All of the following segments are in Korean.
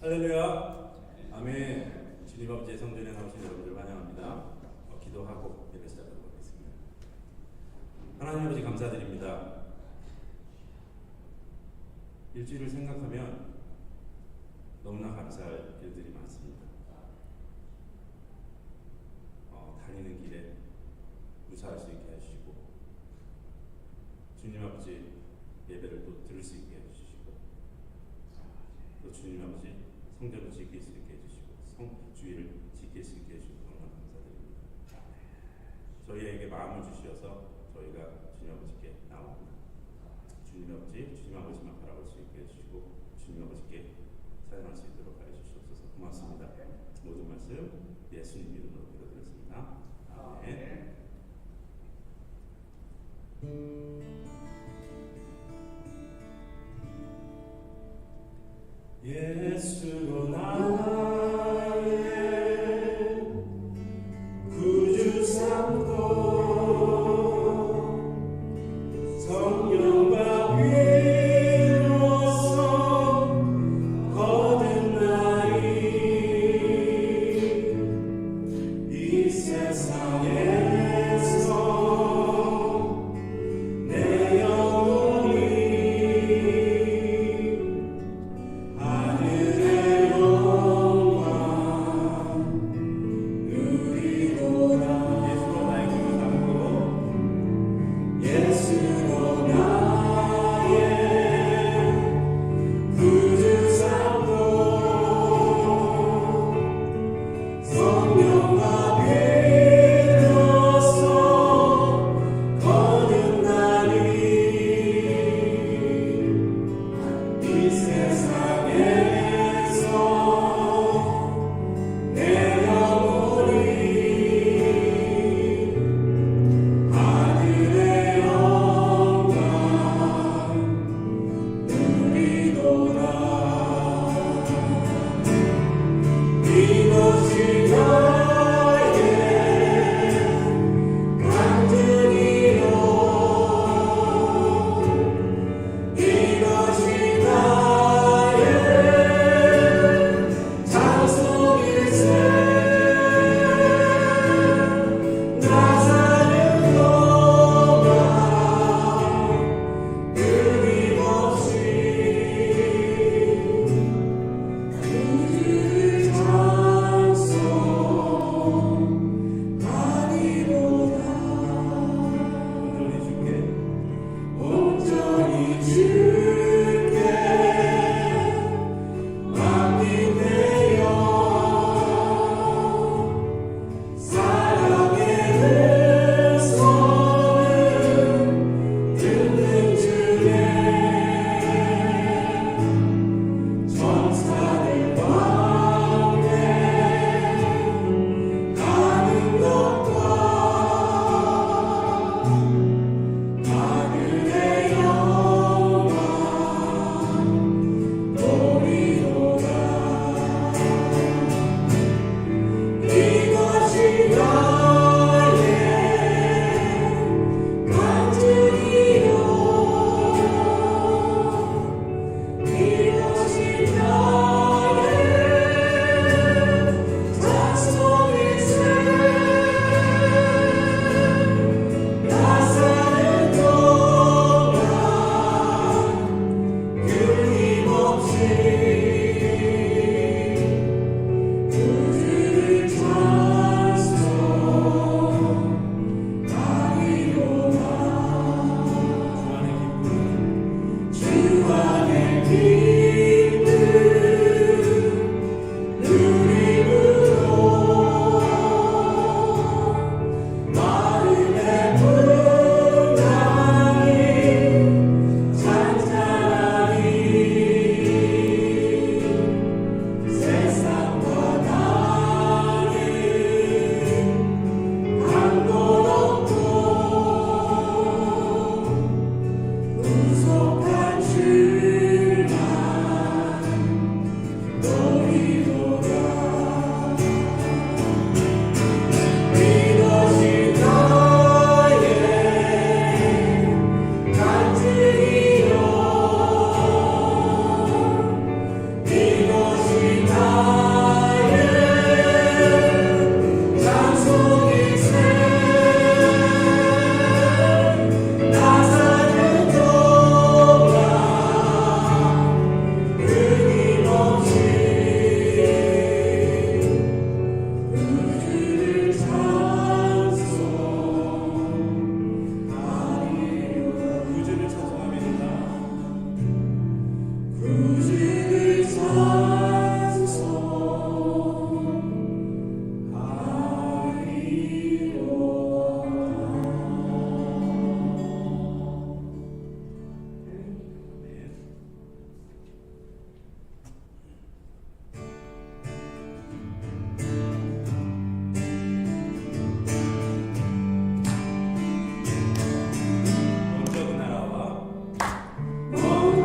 할렐루야. 아멘. 주님 아버지의 성전에 나오신 여러분들 환영합니다. 기도하고 예배 시작하도록 하겠습니다. 하나님 아버지 감사드립니다. 일주일을 생각하면 너무나 감사할 일들이 많습니다. 다니는 길에 무사할 수 있게 해주시고, 주님 아버지 예배를 또 들을 수 있게 해주시고, 또 주님 아버지 성전을 지킬 수 있게 해주시고, 주의를 지킬 수 있게 해주시고 너무나 감사드립니다. 저희에게 마음을 주시어서 저희가 주님 아버지께 나옵니다. 주님 아버지만 바라볼 수 있게 해주시고, 주님 아버지께 사용할 수 있도록 하여 주시옵소서. 고맙습니다. 모든 말씀 예수님 이름으로 기도드렸습니다. 아멘. 예수로 나의 구주 삼고 성령과 비로소 거듭나리 이 세상에서 내 영혼이 하늘의 영광 누리도다. 예수로 나의 구주 삼고 예수로 나의 구주 삼고 성령과 비로소 거듭나리 이 세상에서 내 영혼이 하늘의 영광 누리도다. 이것이 나의 간증이요 이것이 나의 찬송일세. 나 사는 동안 끊임없이 주를 찬송하리로다. 온전히 주께 맡기네요. 사랑의 음성을 듣는 주네. 천사들 왕래 가는 것과 하늘의 영광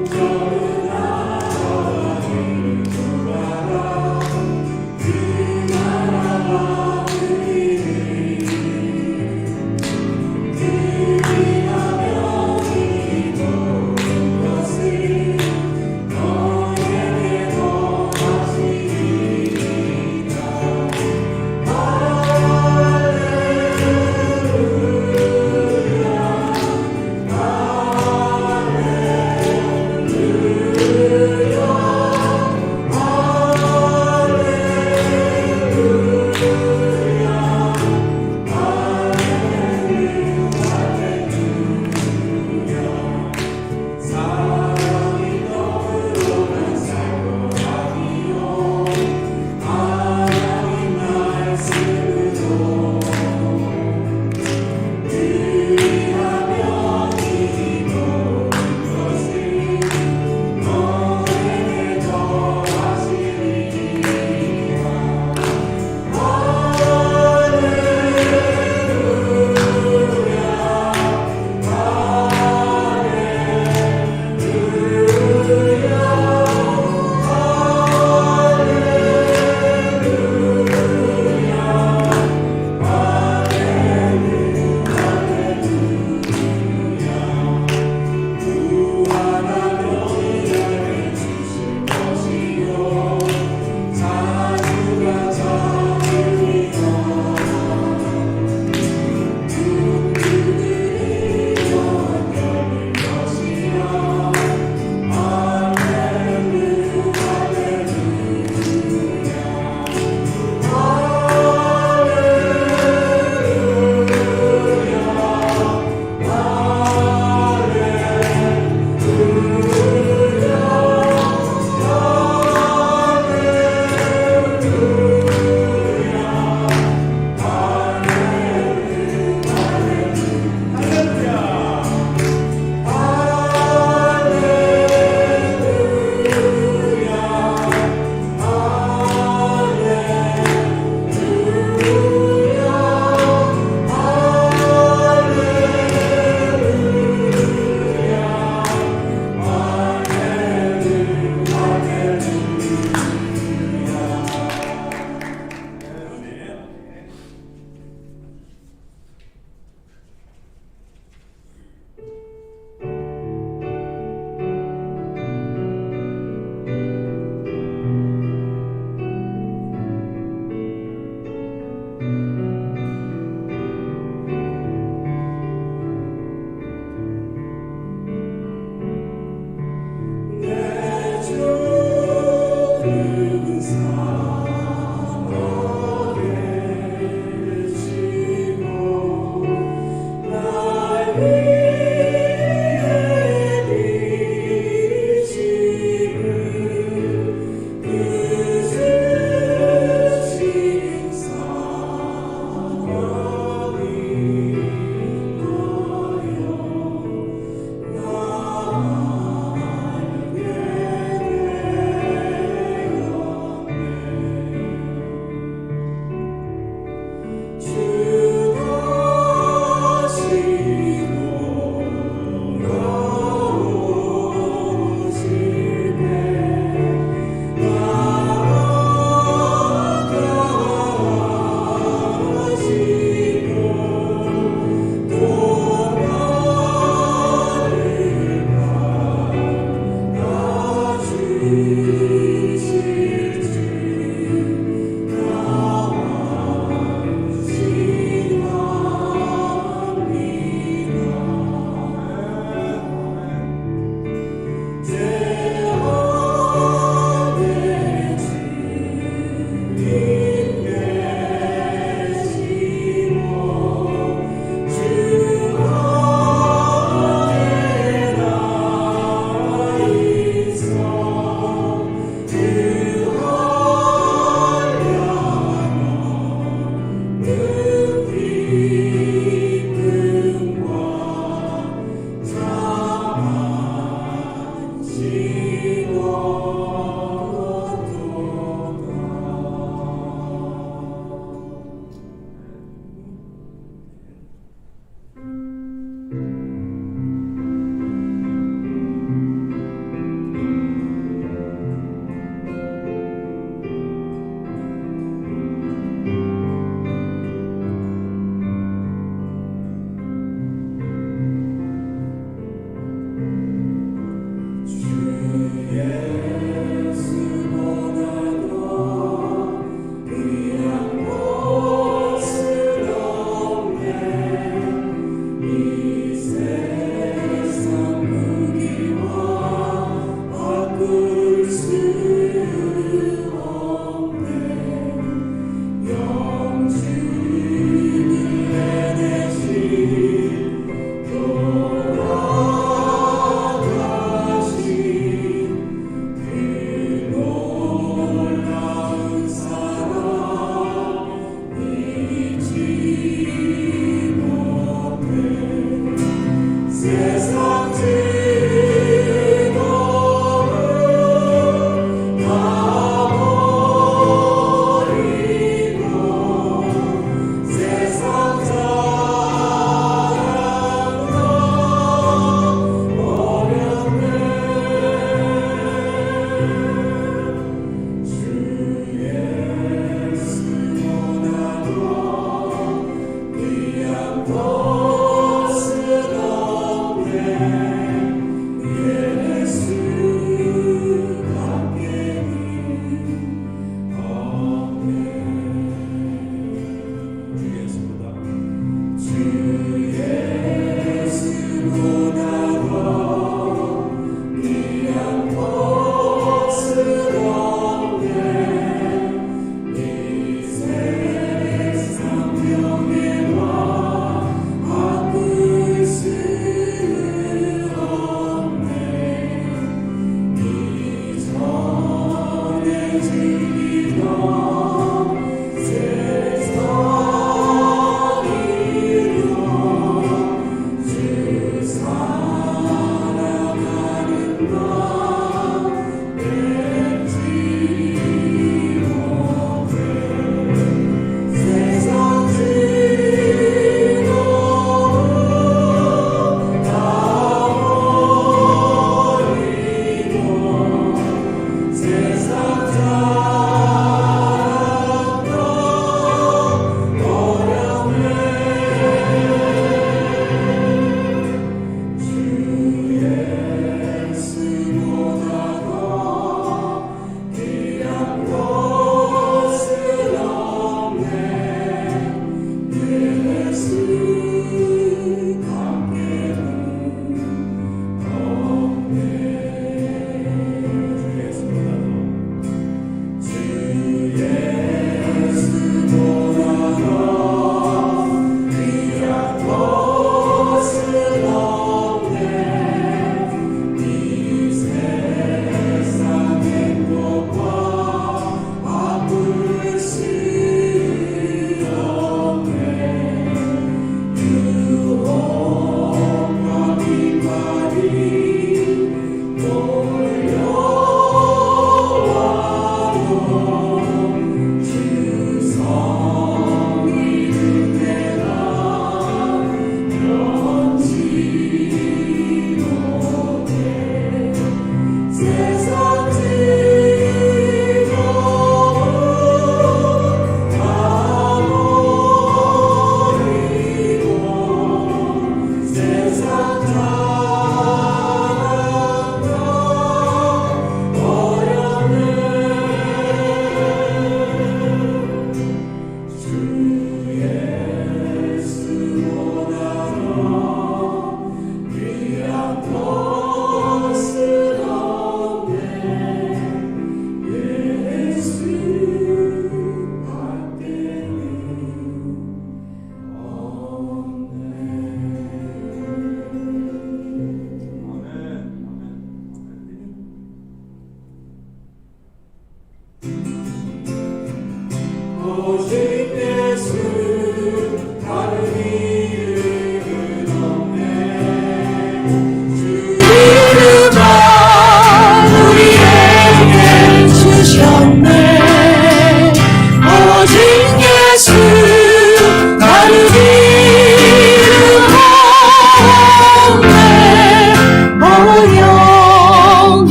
할렐루야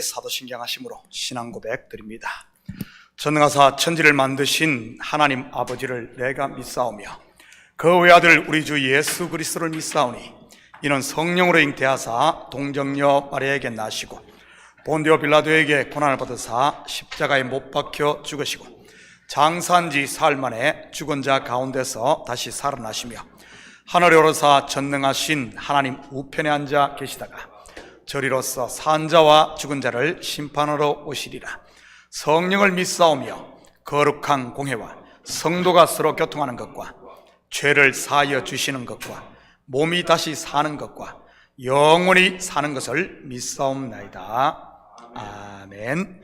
사도신경 하심으로 신앙 고백 드립니다. 전능하사 천지를 만드신 하나님 아버지를 내가 믿사오며 그 외아들 우리 주 예수 그리스도를 믿사오니 이는 성령으로 잉태하사 동정녀 마리아에게 나시고 본디오 빌라도에게 고난을 받으사 십자가에 못 박혀 죽으시고 장사한 지 사흘 만에 죽은 자 가운데서 다시 살아나시며 하늘에 오르사 전능하신 하나님 우편에 앉아 계시다가 저리로서 산 자와 죽은 자를 심판하러 오시리라. 성령을 믿사오며 거룩한 공회와 성도가 서로 교통하는 것과 죄를 사하여 주시는 것과 몸이 다시 사는 것과 영원히 사는 것을 믿사옵나이다. 아멘.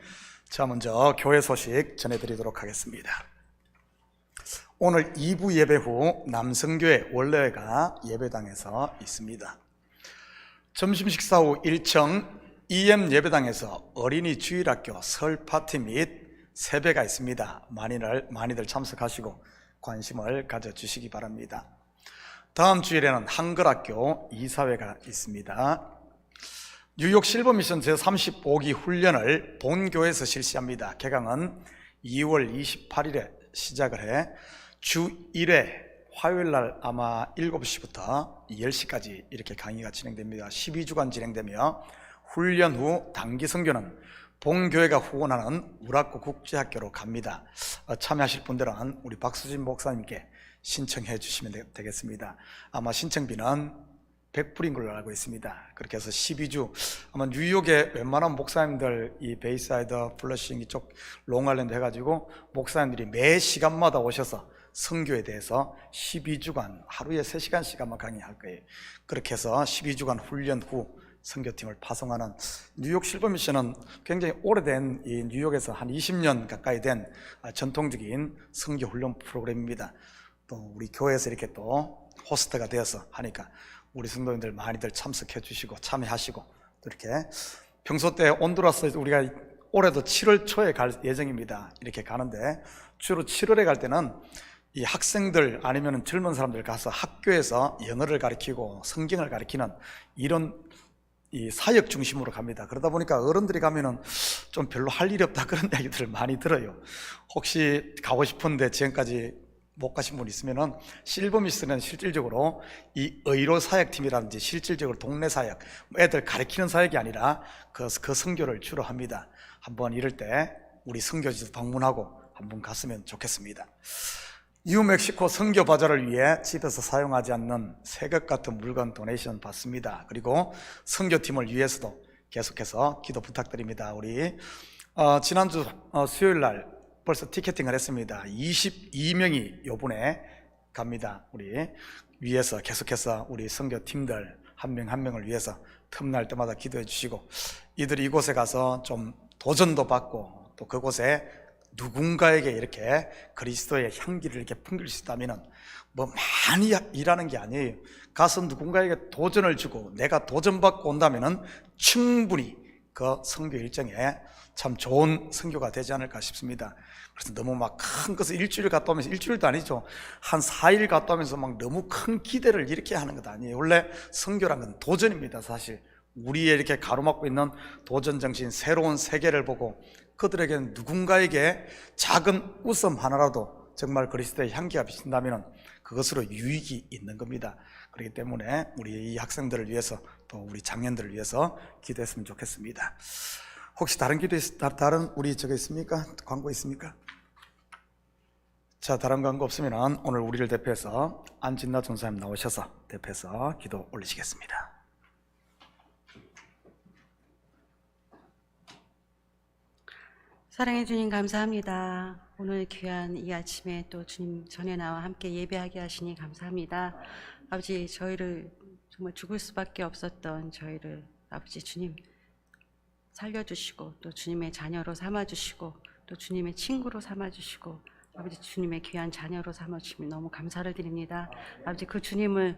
자, 먼저 교회 소식 전해드리도록 하겠습니다. 오늘 2부 예배 후 남성교회 원래가 예배당에서 있습니다. 점심 식사 후 1층 EM 예배당에서 어린이 주일학교 설 파티 및 세배가 있습니다. 많이들 참석하시고 관심을 가져주시기 바랍니다. 다음 주일에는 한글학교 이사회가 있습니다. 뉴욕 실버미션 제35기 훈련을 본교에서 실시합니다. 개강은 2월 28일에 시작을 해 주 1회 화요일날 아마 7시부터 10시까지 이렇게 강의가 진행됩니다. 12주간 진행되며 훈련 후 단기 선교는 본교회가 후원하는 우라코 국제학교로 갑니다. 참여하실 분들은 우리 박수진 목사님께 신청해 주시면 되겠습니다. 아마 신청비는 100불인 걸로 알고 있습니다. 그렇게 해서 12주 아마 뉴욕에 웬만한 목사님들 이 베이사이드 플러싱 이쪽 롱아일랜드 해가지고 목사님들이 매 시간마다 오셔서 선교에 대해서 12주간 하루에 3시간씩 아마 강의할 거예요. 그렇게 해서 12주간 훈련 후 선교팀을 파송하는 뉴욕 실버미션은 굉장히 오래된 이 뉴욕에서 한 20년 가까이 된 전통적인 선교 훈련 프로그램입니다. 또 우리 교회에서 이렇게 또 호스트가 되어서 하니까 우리 성도님들 많이들 참석해 주시고 참여하시고 또 이렇게 평소 때 온두라스 우리가 올해도 7월 초에 갈 예정입니다. 이렇게 가는데 주로 7월에 갈 때는 이 학생들 아니면 젊은 사람들 가서 학교에서 영어를 가르치고 성경을 가르치는 이런 이 사역 중심으로 갑니다. 그러다 보니까 어른들이 가면은 좀 별로 할 일이 없다 그런 이야기들을 많이 들어요. 혹시 가고 싶은데 지금까지 못 가신 분 있으면은 실버미스는 실질적으로 이 의료 사역팀이라든지 실질적으로 동네 사역, 애들 가르치는 사역이 아니라 그 선교를 주로 합니다. 한번 이럴 때 우리 선교지도 방문하고 한번 갔으면 좋겠습니다. 뉴멕시코 선교 바자를 위해 집에서 사용하지 않는 새것 같은 물건 도네이션 받습니다. 그리고 선교팀을 위해서도 계속해서 기도 부탁드립니다. 우리 지난주 수요일 날 벌써 티켓팅을 했습니다. 22명이 요번에 갑니다. 우리 위해서 계속해서 우리 선교팀들 한 명 한 명을 위해서 틈날 때마다 기도해 주시고, 이들이 이곳에 가서 좀 도전도 받고 또 그곳에 누군가에게 이렇게 그리스도의 향기를 이렇게 풍길 수 있다면 뭐 많이 일하는 게 아니에요. 가서 누군가에게 도전을 주고 내가 도전받고 온다면 충분히 그 선교 일정에 참 좋은 선교가 되지 않을까 싶습니다. 그래서 너무 막 큰 것을 일주일 갔다 오면서, 일주일도 아니죠, 한 4일 갔다 오면서 막 너무 큰 기대를 이렇게 하는 것 아니에요. 원래 선교란 건 도전입니다. 사실 우리의 이렇게 가로막고 있는 도전정신, 새로운 세계를 보고 그들에게는 누군가에게 작은 웃음 하나라도 정말 그리스도의 향기가 비친다면 그것으로 유익이 있는 겁니다. 그렇기 때문에 우리 이 학생들을 위해서 또 우리 장년들을 위해서 기도했으면 좋겠습니다. 혹시 다른 기도 다른 우리 저거 있습니까? 광고 있습니까? 자, 다른 광고 없으면 오늘 우리를 대표해서 안진나 전사님 나오셔서 대표해서 기도 올리시겠습니다. 사랑해 주님 감사합니다. 오늘 귀한 이 아침에 또 주님 전에 나와 함께 예배하게 하시니 감사합니다. 아버지, 저희를 정말 죽을 수밖에 없었던 저희를 아버지 주님 살려주시고 또 주님의 자녀로 삼아주시고 또 주님의 친구로 삼아주시고 아버지 주님의 귀한 자녀로 삼아주시면 너무 감사를 드립니다. 아버지, 그 주님을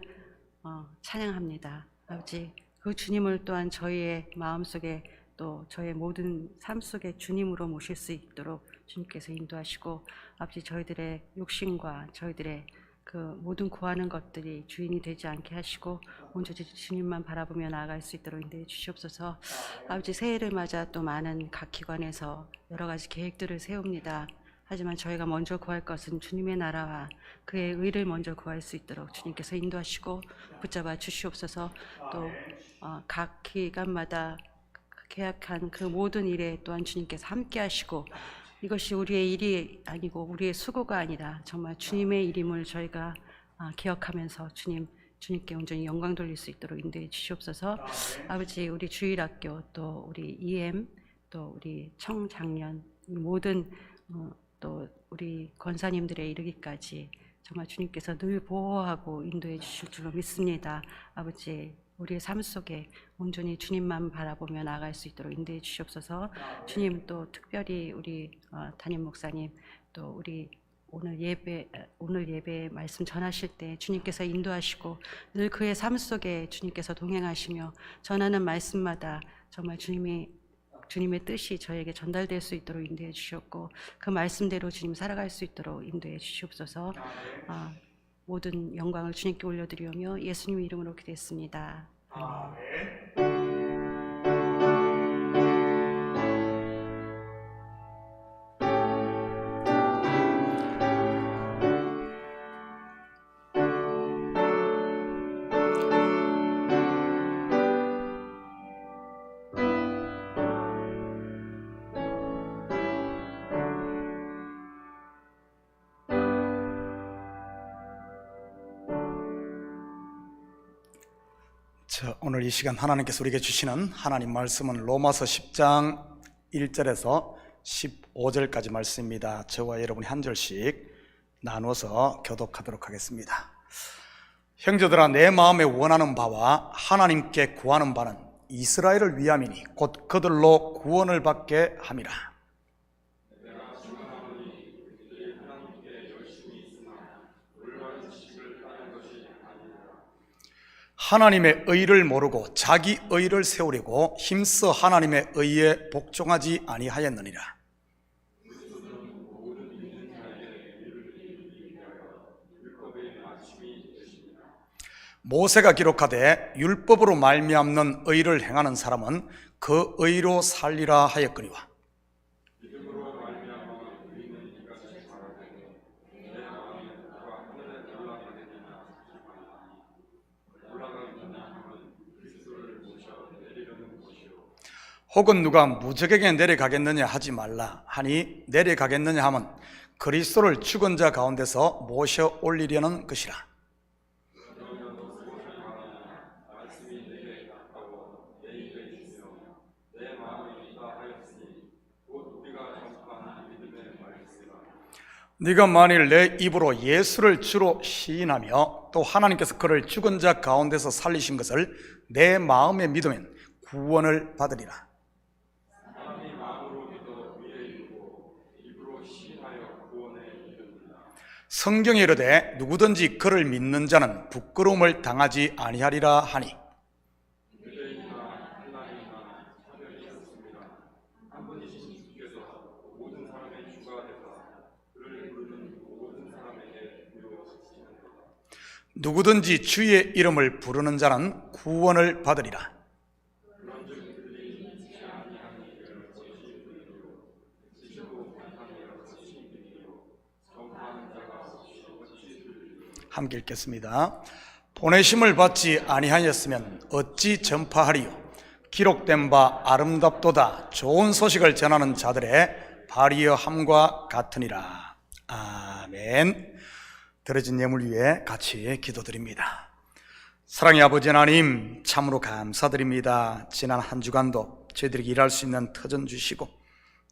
찬양합니다. 아버지, 그 주님을 또한 저희의 마음속에 또 저의 모든 삶 속에 주님으로 모실 수 있도록 주님께서 인도하시고, 아버지 저희들의 욕심과 저희들의 그 모든 구하는 것들이 주인이 되지 않게 하시고 온전히 주님만 바라보며 나아갈 수 있도록 인도해 주시옵소서. 아버지, 새해를 맞아 또 많은 각 기관에서 여러 가지 계획들을 세웁니다. 하지만 저희가 먼저 구할 것은 주님의 나라와 그의 의를 먼저 구할 수 있도록 주님께서 인도하시고 붙잡아 주시옵소서. 또 각 기관마다 계약한 그 모든 일에 또한 주님께서 함께 하시고, 이것이 우리의 일이 아니고 우리의 수고가 아니라 정말 주님의 일임을 저희가 기억하면서 주님께 온전히 영광 돌릴 수 있도록 인도해 주시옵소서. 아버지, 우리 주일학교 또 우리 EM 또 우리 청장년 모든 또 우리 권사님들에 이르기까지 정말 주님께서 늘 보호하고 인도해 주실 줄로 믿습니다. 아버지, 우리의 삶 속에 온전히 주님만 바라보며 나아갈 수 있도록 인도해 주시옵소서. 주님, 또 특별히 우리 담임 목사님 또 우리 오늘 예배 말씀 전하실 때 주님께서 인도하시고 늘 그의 삶 속에 주님께서 동행하시며 전하는 말씀마다 정말 주님의 뜻이 저에게 전달될 수 있도록 인도해 주셨고 그 말씀대로 주님 살아갈 수 있도록 인도해 주시옵소서. 모든 영광을 주님께 올려드리오며 예수님 이름으로 기도했습니다. 아멘. 오늘 이 시간 하나님께서 우리에게 주시는 하나님 말씀은 로마서 10장 1절에서 15절까지 말씀입니다. 저와 여러분이 한 절씩 나누어서 교독하도록 하겠습니다. 형제들아, 내 마음에 원하는 바와 하나님께 구하는 바는 이스라엘을 위함이니 곧 그들로 구원을 받게 함이라. 하나님의 의를 모르고 자기 의를 세우려고 힘써 하나님의 의에 복종하지 아니하였느니라. 모세가 기록하되 율법으로 말미암는 의를 행하는 사람은 그 의로 살리라 하였거니와. 혹은 누가 무적에게 내려가겠느냐 하지 말라 하니, 내려가겠느냐 하면 그리스도를 죽은 자 가운데서 모셔 올리려는 것이라. 네가 만일 내 입으로 예수를 주로 시인하며 또 하나님께서 그를 죽은 자 가운데서 살리신 것을 내 마음에 믿으면 구원을 받으리라. 성경에 이르되 누구든지 그를 믿는 자는 부끄러움을 당하지 아니하리라 하니, 누구든지 주의 이름을 부르는 자는 구원을 받으리라. 함께 읽겠습니다. 보내심을 받지 아니하였으면 어찌 전파하리요? 기록된 바 아름답도다. 좋은 소식을 전하는 자들의 발이여 함과 같으니라. 아멘. 드려진 예물 위에 같이 기도드립니다. 사랑의 아버지 하나님, 참으로 감사드립니다. 지난 한 주간도 저희들에게 일할 수 있는 터전 주시고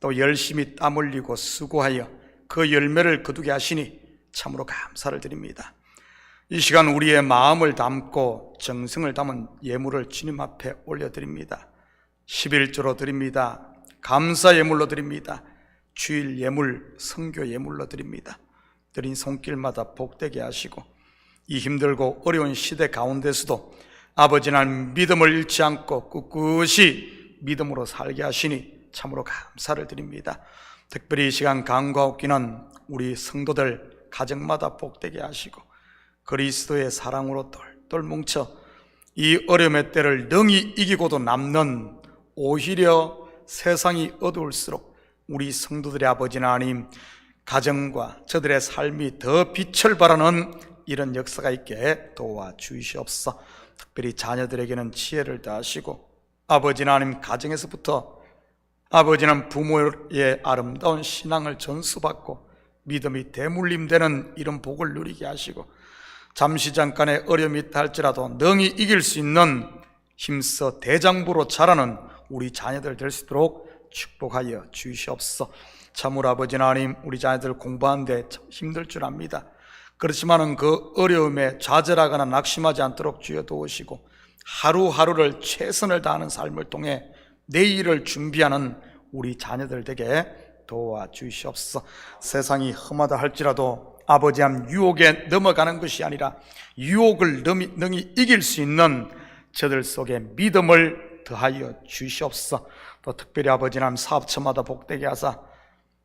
또 열심히 땀 흘리고 수고하여 그 열매를 거두게 하시니 참으로 감사를 드립니다. 이 시간 우리의 마음을 담고 정성을 담은 예물을 주님 앞에 올려드립니다. 11조로 드립니다. 감사 예물로 드립니다. 주일 예물, 선교 예물로 드립니다. 드린 손길마다 복되게 하시고 이 힘들고 어려운 시대 가운데서도 아버지 하나님 믿음을 잃지 않고 꿋꿋이 믿음으로 살게 하시니 참으로 감사를 드립니다. 특별히 이 시간 간과없기는 우리 성도들 가정마다 복되게 하시고 그리스도의 사랑으로 똘똘 뭉쳐 이 어려움의 때를 능히 이기고도 남는, 오히려 세상이 어두울수록 우리 성도들의 아버지 하나님 가정과 저들의 삶이 더 빛을 발하는 이런 역사가 있게 도와주시옵소서. 특별히 자녀들에게는 지혜를 다하시고 아버지 하나님 가정에서부터 아버지 하나님 부모의 아름다운 신앙을 전수받고 믿음이 대물림되는 이런 복을 누리게 하시고 잠시 잠깐의 어려움이 있다 할지라도 능히 이길 수 있는 힘써 대장부로 자라는 우리 자녀들 될 수 있도록 축복하여 주시옵소서. 참으로 아버지 하나님, 우리 자녀들 공부하는데 참 힘들 줄 압니다. 그렇지만은 그 어려움에 좌절하거나 낙심하지 않도록 주여 도우시고 하루하루를 최선을 다하는 삶을 통해 내일을 준비하는 우리 자녀들 되게 도와주시옵소서. 세상이 험하다 할지라도 아버지 하나님 유혹에 넘어가는 것이 아니라 유혹을 능히 이길 수 있는 저들 속에 믿음을 더하여 주시옵소서. 또 특별히 아버지 하나님 사업처마다 복되게 하사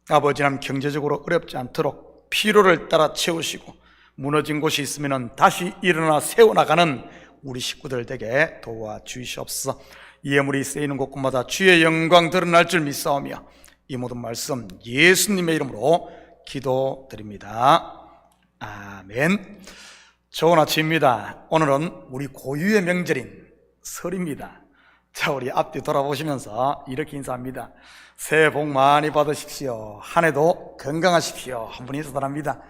아버지 하나님 경제적으로 어렵지 않도록 피로를 따라 채우시고 무너진 곳이 있으면 다시 일어나 세워나가는 우리 식구들 되게 도와주시옵소서. 이 예물이 쓰이는 곳곳마다 주의 영광 드러날 줄 믿사오며 이 모든 말씀 예수님의 이름으로 기도드립니다. 아멘. 좋은 아침입니다. 오늘은 우리 고유의 명절인 설입니다. 자, 우리 앞뒤 돌아보시면서 이렇게 인사합니다. 새해 복 많이 받으십시오. 한 해도 건강하십시오. 한 분이 인사합니다.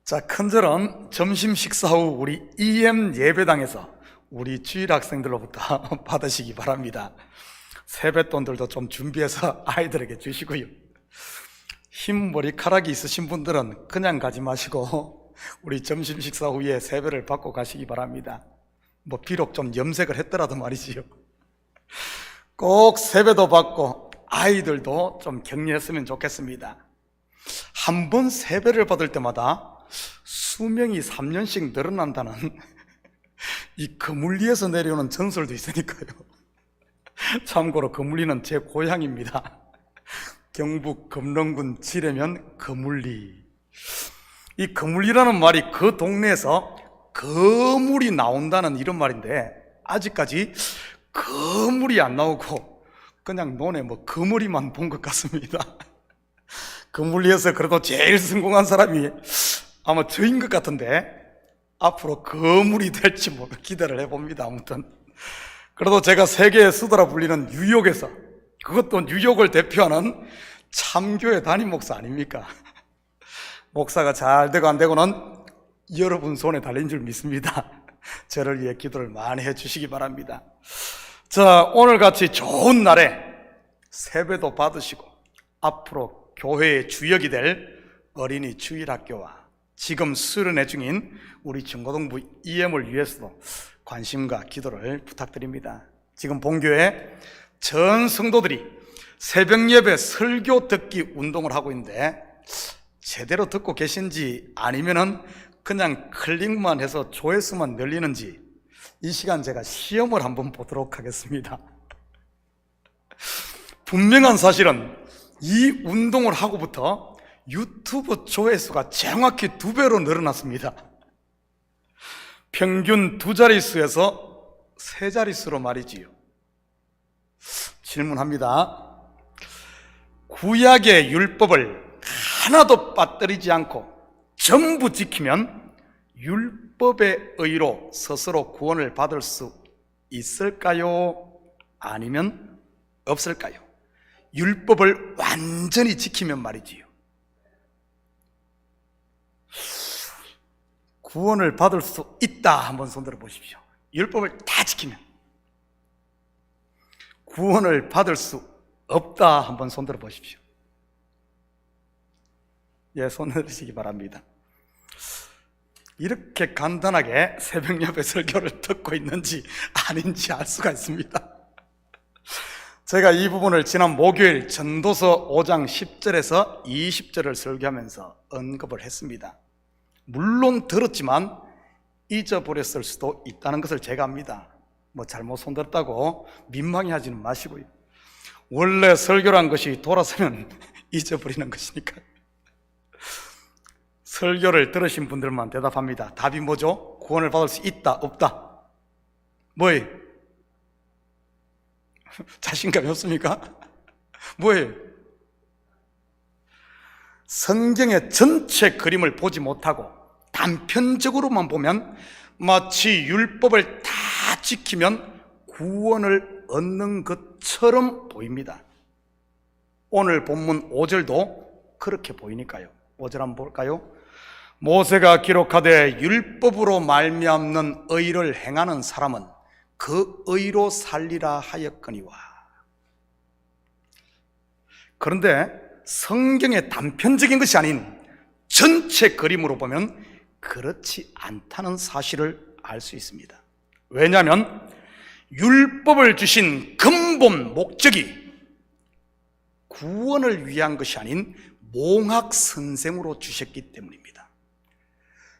자, 큰절은 점심 식사 후 우리 EM 예배당에서 우리 주일 학생들로부터 받으시기 바랍니다. 세뱃돈들도 좀 준비해서 아이들에게 주시고요. 흰 머리카락이 있으신 분들은 그냥 가지 마시고 우리 점심 식사 후에 세배를 받고 가시기 바랍니다. 뭐 비록 좀 염색을 했더라도 말이지요. 꼭 세배도 받고 아이들도 좀 격려했으면 좋겠습니다. 한 번 세배를 받을 때마다 수명이 3년씩 늘어난다는 이 거물리에서 내려오는 전설도 있으니까요. 참고로 거물리는 제 고향입니다. 경북 금렁군 지뢰면 거물리. 이 거물이라는 말이 그 동네에서 거물이 나온다는 이런 말인데 아직까지 거물이 안 나오고 그냥 논에 뭐 거물이만 본 것 같습니다. 거물리에서 그래도 제일 성공한 사람이 아마 저인 것 같은데 앞으로 거물이 될지 뭐 기대를 해봅니다. 아무튼 그래도 제가 세계의 수도라 불리는 뉴욕에서, 그것도 뉴욕을 대표하는 참교회 담임 목사 아닙니까? 목사가 잘 되고 안 되고는 여러분 손에 달린 줄 믿습니다. 저를 위해 기도를 많이 해주시기 바랍니다. 자, 오늘같이 좋은 날에 세배도 받으시고 앞으로 교회의 주역이 될 어린이 주일학교와 지금 수련회 중인 우리 중고등부 EM을 위해서도 관심과 기도를 부탁드립니다. 지금 본교회 전 성도들이 새벽 예배 설교 듣기 운동을 하고 있는데 제대로 듣고 계신지 아니면은 그냥 클릭만 해서 조회수만 늘리는지 이 시간 제가 시험을 한번 보도록 하겠습니다. 분명한 사실은 이 운동을 하고부터 유튜브 조회수가 정확히 2배로 늘어났습니다. 평균 2자릿수에서 3자릿수로 말이지요. 질문합니다. 구약의 율법을 하나도 빠뜨리지 않고 전부 지키면 율법의 의로 스스로 구원을 받을 수 있을까요? 아니면 없을까요? 율법을 완전히 지키면 말이지요. 구원을 받을 수 있다. 한번 손들어 보십시오. 율법을 다 지키면. 구원을 받을 수 없다. 한번 손들어 보십시오. 예, 손 들으시기 바랍니다. 이렇게 간단하게 새벽 예배 설교를 듣고 있는지 아닌지 알 수가 있습니다. 제가 이 부분을 지난 목요일 전도서 5장 10절에서 20절을 설교하면서 언급을 했습니다. 물론 들었지만 잊어버렸을 수도 있다는 것을 제가 압니다. 뭐 잘못 손들었다고 민망해하지는 마시고요. 원래 설교란 것이 돌아서면 잊어버리는 것이니까. 설교를 들으신 분들만 대답합니다. 답이 뭐죠? 구원을 받을 수 있다, 없다? 뭐예요? 자신감이 없습니까? 뭐예요? 성경의 전체 그림을 보지 못하고 단편적으로만 보면 마치 율법을 다 지키면 구원을 얻는 것처럼 보입니다. 오늘 본문 5절도 그렇게 보이니까요. 5절 한번 볼까요? 모세가 기록하되 율법으로 말미암는 의를 행하는 사람은 그 의로 살리라 하였거니와. 그런데 성경의 단편적인 것이 아닌 전체 그림으로 보면 그렇지 않다는 사실을 알 수 있습니다. 왜냐하면 율법을 주신 근본 목적이 구원을 위한 것이 아닌 몽학선생으로 주셨기 때문입니다.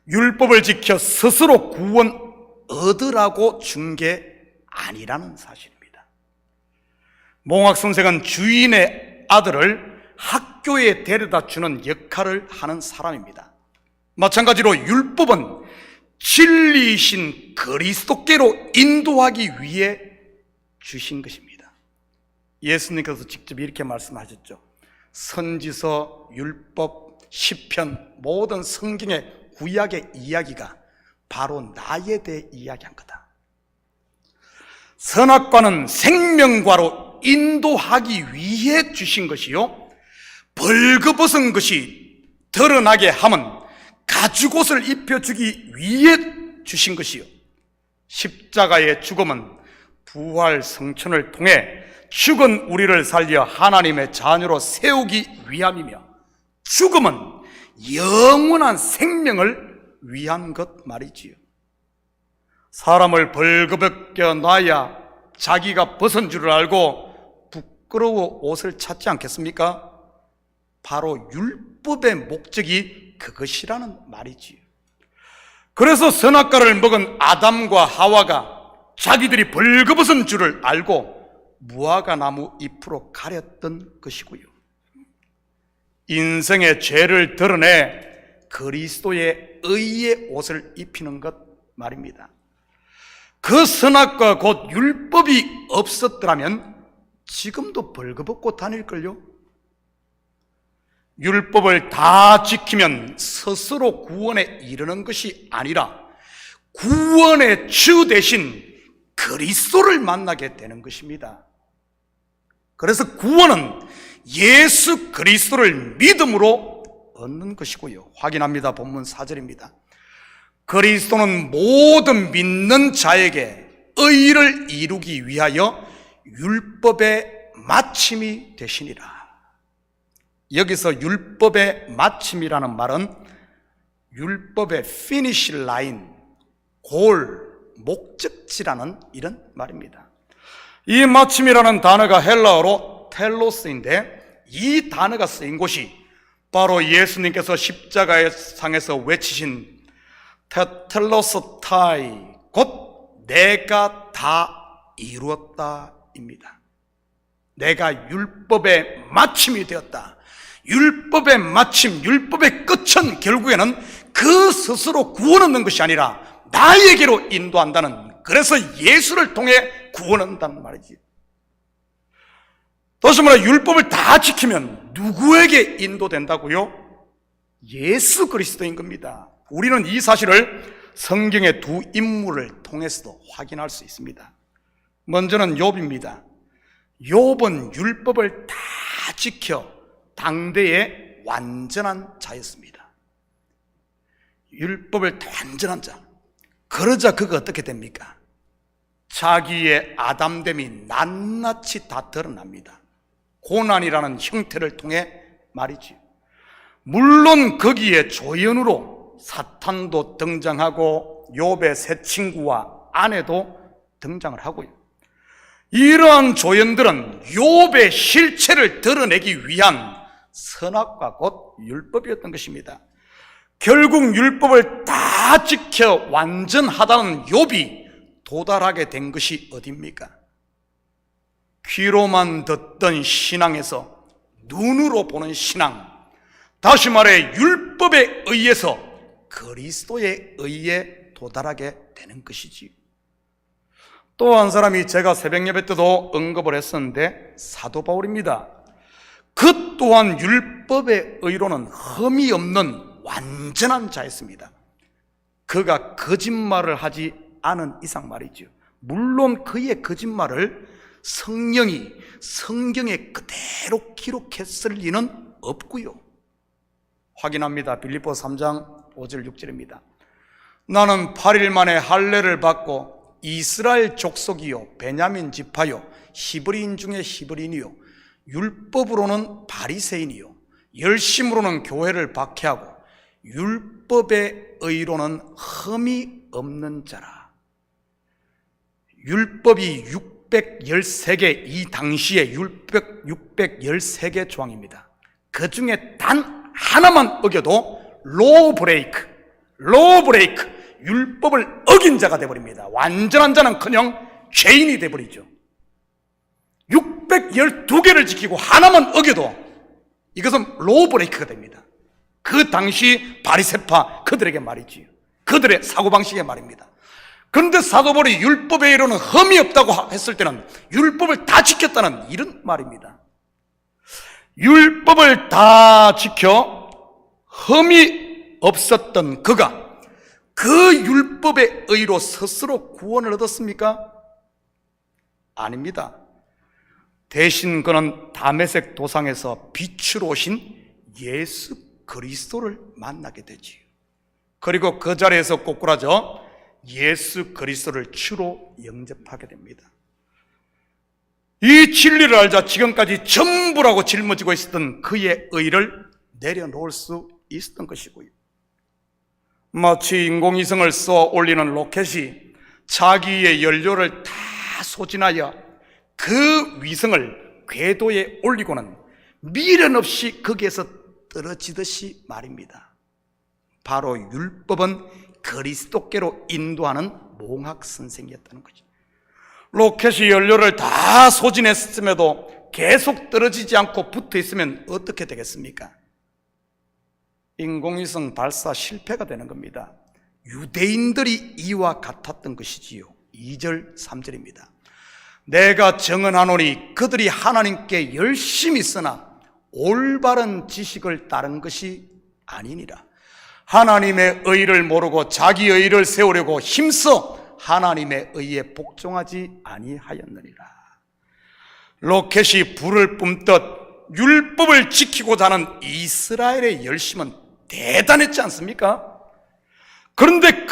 율법을 지켜 스스로 구원 얻으라고 준 게 아니라는 사실입니다. 몽학선생은 주인의 아들을 학교에 데려다 주는 역할을 하는 사람입니다. 마찬가지로 율법은 진리이신 그리스도께로 인도하기 위해 주신 것입니다. 예수님께서 직접 이렇게 말씀하셨죠. 선지서, 율법, 시편, 모든 성경의 구약의 이야기가 바로 나에 대해 이야기한 거다. 선악과는 생명과로 인도하기 위해 주신 것이요, 벌거벗은 것이 드러나게 함은 가죽옷을 입혀주기 위해 주신 것이요, 십자가의 죽음은 부활 성천을 통해 죽은 우리를 살려 하나님의 자녀로 세우기 위함이며, 죽음은 영원한 생명을 위한 것 말이지요. 사람을 벌거벗겨 놔야 자기가 벗은 줄을 알고 부끄러워 옷을 찾지 않겠습니까? 바로 율법의 목적이 그것이라는 말이지요. 그래서 선악과를 먹은 아담과 하와가 자기들이 벌거벗은 줄을 알고 무화과 나무 잎으로 가렸던 것이고요. 인생의 죄를 드러내 그리스도의 의의 옷을 입히는 것 말입니다. 그 선악과 곧 율법이 없었더라면 지금도 벌거벗고 다닐걸요? 율법을 다 지키면 스스로 구원에 이르는 것이 아니라 구원의 주 대신 그리스도를 만나게 되는 것입니다. 그래서 구원은 예수 그리스도를 믿음으로 얻는 것이고요. 확인합니다. 본문 4절입니다. 그리스도는 모든 믿는 자에게 의를 이루기 위하여 율법의 마침이 되시니라. 여기서 율법의 마침이라는 말은 율법의 finish line, 골, 목적지라는 이런 말입니다. 이 마침이라는 단어가 헬라어로 텔로스인데 이 단어가 쓰인 곳이 바로 예수님께서 십자가의 상에서 외치신 텔로스타이, 곧 내가 다 이루었다입니다. 내가 율법의 마침이 되었다. 율법의 마침, 율법의 끝은 결국에는 그 스스로 구원 얻는 것이 아니라 나에게로 인도한다는, 그래서 예수를 통해 구원 얻는다는 말이지. 다시 말해 율법을 다 지키면 누구에게 인도된다고요? 예수 그리스도인 겁니다. 우리는 이 사실을 성경의 두 인물을 통해서도 확인할 수 있습니다. 먼저는 욥입니다. 욥은 율법을 다 지켜 당대의 완전한 자였습니다. 율법을 다 완전한 자. 그러자 그가 어떻게 됩니까? 자기의 아담됨이 낱낱이 다 드러납니다. 고난이라는 형태를 통해 말이지. 물론 거기에 조연으로 사탄도 등장하고 욥의 새 친구와 아내도 등장을 하고요. 이러한 조연들은 욥의 실체를 드러내기 위한 선악과 곧 율법이었던 것입니다. 결국 율법을 다 지켜 완전하다는 욥이 도달하게 된 것이 어디입니까? 귀로만 듣던 신앙에서 눈으로 보는 신앙, 다시 말해 율법에 의해서 그리스도의 의에 도달하게 되는 것이지요. 또 한 사람이 제가 새벽 예배 때도 언급을 했었는데 사도 바울입니다. 그 또한 율법의 의로는 흠이 없는 완전한 자였습니다. 그가 거짓말을 하지 않은 이상 말이죠. 물론 그의 거짓말을 성령이 성경에 그대로 기록했을 리는 없고요. 확인합니다. 빌립보서 3장 5절 6절입니다. 나는 8일 만에 할례를 받고 이스라엘 족속이요 베냐민 지파요 히브리인 중에 히브리인이요 율법으로는 바리새인이요 열심으로는 교회를 박해하고 율법의 의로는 흠이 없는 자라. 율법이 613개, 이 당시에 613개 조항입니다. 그 중에 단 하나만 어겨도 로우 브레이크, 율법을 어긴 자가 되어버립니다. 완전한 자는커녕 죄인이 되어버리죠. 612개를 지키고 하나만 어겨도 이것은 로우 브레이크가 됩니다. 그 당시 바리새파 그들에게 말이지요. 그들의 사고방식의 말입니다. 그런데 사도 바울이 율법의 이로는 흠이 없다고 했을 때는 율법을 다 지켰다는 이런 말입니다. 율법을 다 지켜 흠이 없었던 그가 그 율법의 의로 스스로 구원을 얻었습니까? 아닙니다. 대신 그는 다메섹 도상에서 빛으로 오신 예수 그리스도를 만나게 되지요. 그리고 그 자리에서 꼬꾸라져 예수 그리스도를 주로 영접하게 됩니다. 이 진리를 알자 지금까지 전부라고 짊어지고 있었던 그의 의를 내려놓을 수 있었던 것이고요. 마치 인공위성을 쏘아 올리는 로켓이 자기의 연료를 다 소진하여 그 위성을 궤도에 올리고는 미련 없이 거기에서 떨어지듯이 말입니다. 바로 율법은 그리스도께로 인도하는 몽학 선생이었다는 거죠. 로켓이 연료를 다 소진했음에도 계속 떨어지지 않고 붙어 있으면 어떻게 되겠습니까? 인공위성 발사 실패가 되는 겁니다. 유대인들이 이와 같았던 것이지요. 2절 3절입니다. 내가 정언하노니 그들이 하나님께 열심히 쓰나 올바른 지식을 따른 것이 아니니라. 하나님의 의를 모르고 자기 의를 세우려고 힘써 하나님의 의에 복종하지 아니하였느니라. 로켓이 불을 뿜듯 율법을 지키고자 하는 이스라엘의 열심은 대단했지 않습니까? 그런데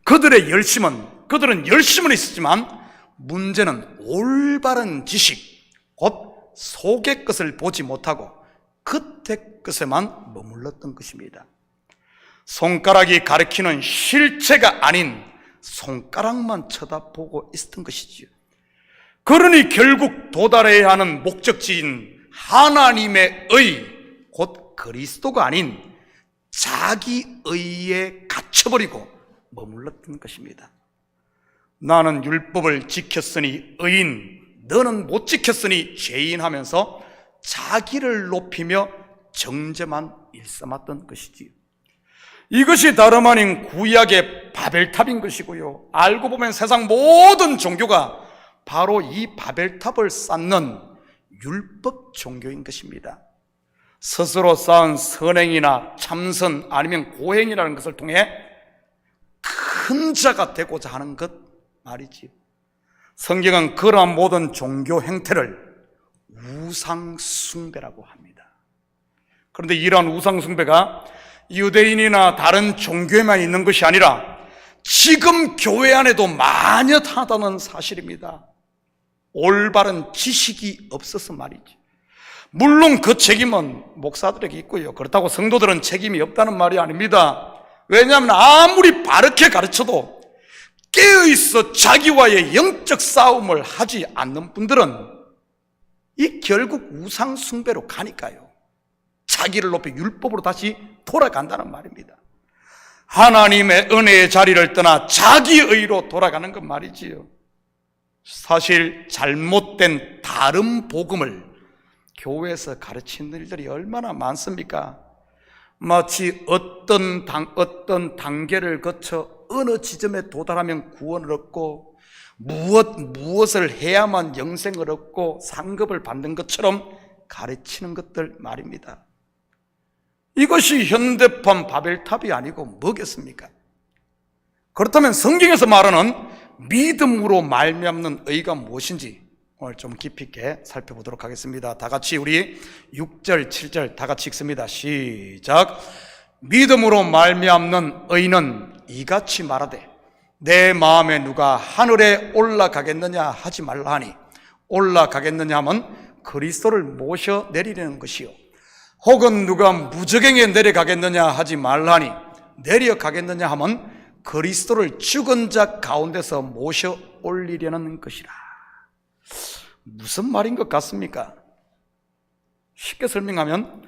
그들의 열심은 있었지만 문제는 올바른 지식, 곧 속의 것을 보지 못하고 겉의 것에만 머물렀던 것입니다. 손가락이 가리키는 실체가 아닌 손가락만 쳐다보고 있었던 것이지요. 그러니 결국 도달해야 하는 목적지인 하나님의 의, 곧 그리스도가 아닌 자기 의에 갇혀버리고 머물렀던 것입니다. 나는 율법을 지켰으니 의인, 너는 못 지켰으니 죄인 하면서 자기를 높이며 정죄만 일삼았던 것이지요. 이것이 다름 아닌 구약의 바벨탑인 것이고요. 알고 보면 세상 모든 종교가 바로 이 바벨탑을 쌓는 율법 종교인 것입니다. 스스로 쌓은 선행이나 참선 아니면 고행이라는 것을 통해 큰 자가 되고자 하는 것 말이지요. 성경은 그러한 모든 종교 행태를 우상숭배라고 합니다. 그런데 이러한 우상숭배가 유대인이나 다른 종교에만 있는 것이 아니라 지금 교회 안에도 만연하다는 사실입니다. 올바른 지식이 없어서 말이지. 물론 그 책임은 목사들에게 있고요. 그렇다고 성도들은 책임이 없다는 말이 아닙니다. 왜냐하면 아무리 바르게 가르쳐도 깨어있어 자기와의 영적 싸움을 하지 않는 분들은 이 결국 우상숭배로 가니까요. 자기를 높이 율법으로 다시 돌아간다는 말입니다. 하나님의 은혜의 자리를 떠나 자기 의로 돌아가는 것 말이지요. 사실 잘못된 다른 복음을 교회에서 가르치는 일들이 얼마나 많습니까? 마치 어떤 단계를 거쳐 어느 지점에 도달하면 구원을 얻고 무엇을 해야만 영생을 얻고 상급을 받는 것처럼 가르치는 것들 말입니다. 이것이 현대판 바벨탑이 아니고 뭐겠습니까? 그렇다면 성경에서 말하는 믿음으로 말미암는 의가 무엇인지 오늘 좀 깊이 있게 살펴보도록 하겠습니다. 다 같이 우리 6절, 7절 다 같이 읽습니다. 시작. 믿음으로 말미암는 의는 이같이 말하되 내 마음에 누가 하늘에 올라가겠느냐 하지 말라 하니 올라가겠느냐 하면 그리스도를 모셔 내리려는 것이요 혹은 누가 무저갱에 내려가겠느냐 하지 말라 하니 내려가겠느냐 하면 그리스도를 죽은 자 가운데서 모셔 올리려는 것이라. 무슨 말인 것 같습니까? 쉽게 설명하면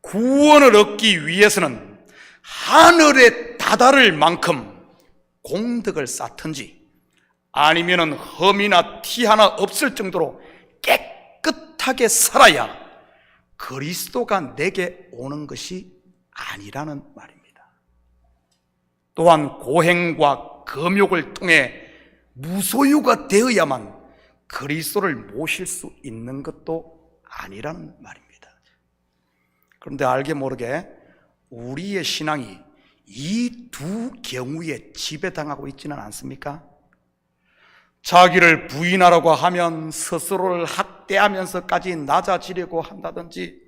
구원을 얻기 위해서는 하늘에 다다를 만큼 공덕을 쌓든지 아니면 흠이나 티 하나 없을 정도로 깨끗하게 살아야 그리스도가 내게 오는 것이 아니라는 말입니다. 또한 고행과 금욕을 통해 무소유가 되어야만 그리스도를 모실 수 있는 것도 아니라는 말입니다. 그런데 알게 모르게 우리의 신앙이 이 두 경우에 지배당하고 있지는 않습니까? 자기를 부인하라고 하면 스스로를 학대하면서까지 낮아지려고 한다든지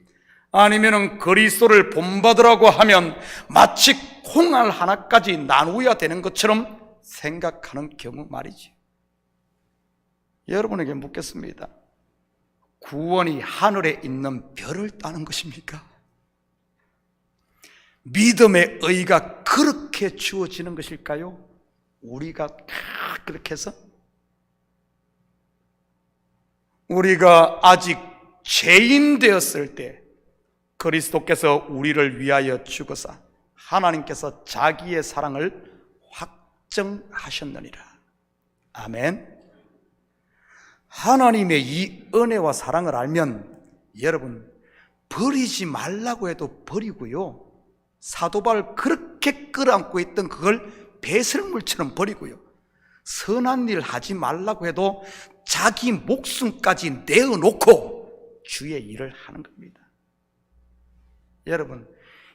아니면 그리스도를 본받으라고 하면 마치 콩알 하나까지 나누어야 되는 것처럼 생각하는 경우 말이지. 여러분에게 묻겠습니다. 구원이 하늘에 있는 별을 따는 것입니까? 믿음의 의가 그렇게 주어지는 것일까요? 우리가 그렇게 해서? 우리가 아직 죄인 되었을 때 그리스도께서 우리를 위하여 죽으사 하나님께서 자기의 사랑을 확정하셨느니라. 아멘. 하나님의 이 은혜와 사랑을 알면 여러분 버리지 말라고 해도 버리고요, 사도 바울 그렇게 끌어안고 있던 그걸 배설물처럼 버리고요, 선한 일 하지 말라고 해도 자기 목숨까지 내어놓고 주의 일을 하는 겁니다. 여러분,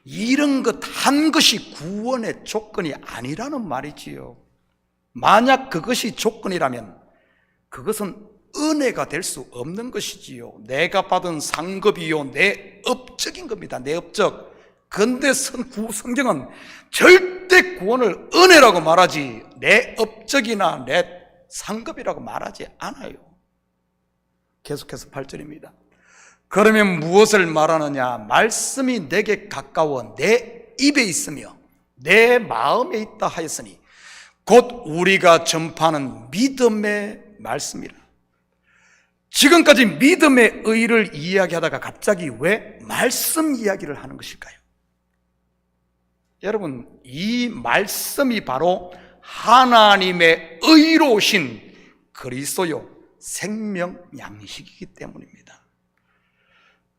이런 것 한 것이 구원의 조건이 아니라는 말이지요. 만약 그것이 조건이라면 그것은 은혜가 될 수 없는 것이지요. 내가 받은 상급이요, 내 업적인 겁니다. 내 업적. 그런데 성경은 절대 구원을 은혜라고 말하지 내 업적이나 내 상급이라고 말하지 않아요. 계속해서 8절입니다. 그러면 무엇을 말하느냐? 말씀이 내게 가까워 내 입에 있으며 내 마음에 있다 하였으니 곧 우리가 전파하는 믿음의 말씀이라. 지금까지 믿음의 의를 이야기하다가 갑자기 왜 말씀 이야기를 하는 것일까요? 여러분, 이 말씀이 바로 하나님의 의로우신 그리스도요 생명 양식이기 때문입니다.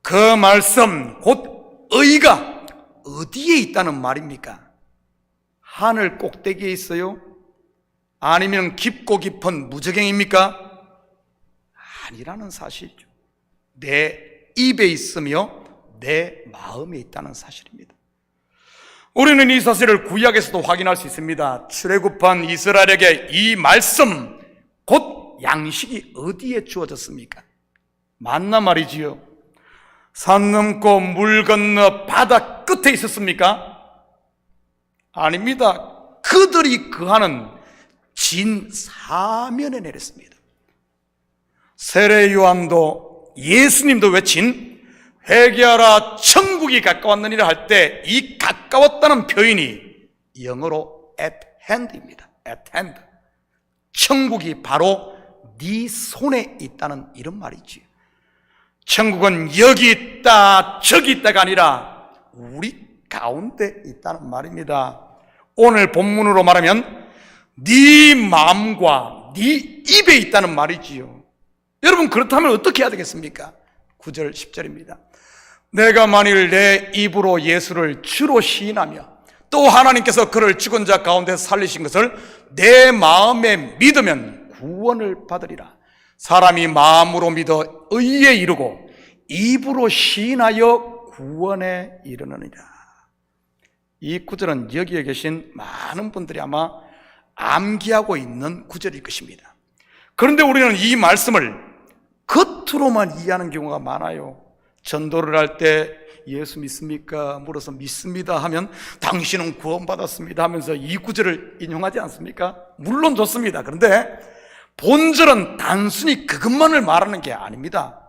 그 말씀, 곧 의가 어디에 있다는 말입니까? 하늘 꼭대기에 있어요? 아니면 깊고 깊은 무저갱입니까? 아니라는 사실이죠. 내 입에 있으며 내 마음에 있다는 사실입니다. 우리는 이 사실을 구약에서도 확인할 수 있습니다. 출애굽한 이스라엘에게 이 말씀, 곧 양식이 어디에 주어졌습니까? 만나 말이지요. 산 넘고 물 건너 바다 끝에 있었습니까? 아닙니다. 그들이 거하는 진 사면에 내렸습니다. 세례 요한도 예수님도 외친 회개하라 천국이 가까웠느니라 할 때 이 가까웠다는 표현이 영어로 at hand입니다. at hand. 천국이 바로 네 손에 있다는 이런 말이지. 천국은 여기 있다 저기 있다가 아니라 우리 가운데 있다는 말입니다. 오늘 본문으로 말하면 네 마음과 네 입에 있다는 말이지요. 여러분, 그렇다면 어떻게 해야 되겠습니까? 9절 10절입니다. 내가 만일 내 입으로 예수를 주로 시인하며 또 하나님께서 그를 죽은 자 가운데 살리신 것을 내 마음에 믿으면 구원을 받으리라. 사람이 마음으로 믿어 의에 이르고 입으로 시인하여 구원에 이르느니라. 이 구절은 여기에 계신 많은 분들이 아마 암기하고 있는 구절일 것입니다. 그런데 우리는 이 말씀을 겉으로만 이해하는 경우가 많아요. 전도를 할 때 예수 믿습니까? 물어서 믿습니다 하면 당신은 구원받았습니다 하면서 이 구절을 인용하지 않습니까? 물론 좋습니다. 그런데 본절은 단순히 그것만을 말하는 게 아닙니다.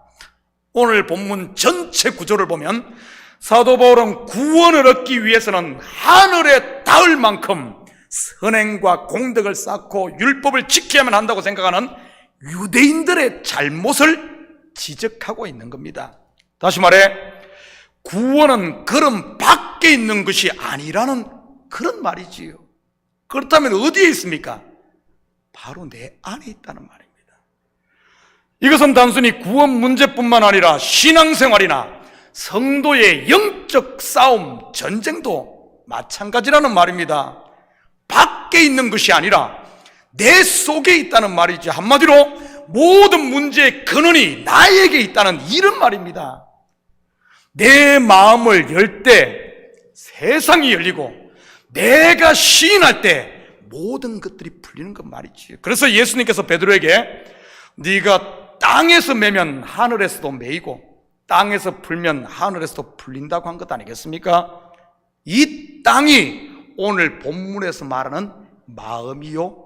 오늘 본문 전체 구조를 보면 사도 바울은 구원을 얻기 위해서는 하늘에 닿을 만큼 선행과 공덕을 쌓고 율법을 지켜야만 한다고 생각하는 유대인들의 잘못을 지적하고 있는 겁니다. 다시 말해 구원은 그런 밖에 있는 것이 아니라는 그런 말이지요. 그렇다면 어디에 있습니까? 바로 내 안에 있다는 말입니다. 이것은 단순히 구원 문제뿐만 아니라 신앙생활이나 성도의 영적 싸움, 전쟁도 마찬가지라는 말입니다. 밖에 있는 것이 아니라 내 속에 있다는 말이지. 한마디로 모든 문제의 근원이 나에게 있다는 이런 말입니다. 내 마음을 열 때 세상이 열리고 내가 시인할 때 모든 것들이 풀리는 것 말이지. 그래서 예수님께서 베드로에게 네가 땅에서 매면 하늘에서도 매이고 땅에서 풀면 하늘에서도 풀린다고 한 것 아니겠습니까? 이 땅이 오늘 본문에서 말하는 마음이요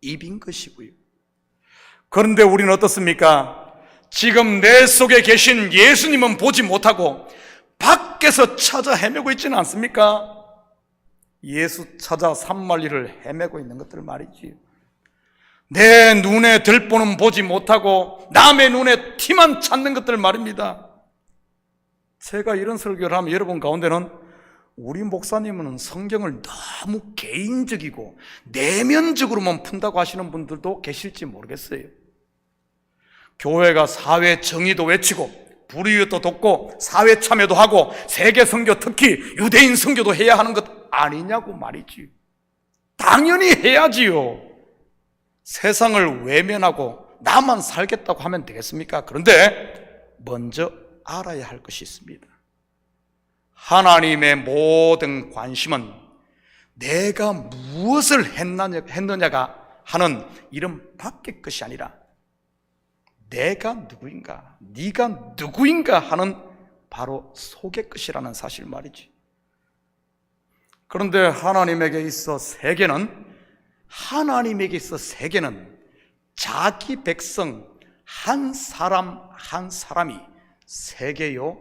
입인 것이고요. 그런데 우리는 어떻습니까? 지금 내 속에 계신 예수님은 보지 못하고 밖에서 찾아 헤매고 있지는 않습니까? 예수 찾아 산만리를 헤매고 있는 것들 말이지. 내 눈에 들보는 보지 못하고 남의 눈에 티만 찾는 것들 말입니다. 제가 이런 설교를 하면 여러분 가운데는 우리 목사님은 성경을 너무 개인적이고 내면적으로만 푼다고 하시는 분들도 계실지 모르겠어요. 교회가 사회 정의도 외치고 불의도 돕고 사회 참여도 하고 세계 선교, 특히 유대인 선교도 해야 하는 것 아니냐고 말이지. 당연히 해야지요. 세상을 외면하고 나만 살겠다고 하면 되겠습니까? 그런데 먼저 알아야 할 것이 있습니다. 하나님의 모든 관심은 내가 무엇을 했느냐가 하는 이름 밖의 것이 아니라 내가 누구인가, 네가 누구인가 하는 바로 속의 것이라는 사실 말이지. 그런데 하나님에게 있어 세계는 자기 백성 한 사람 한 사람이 세계요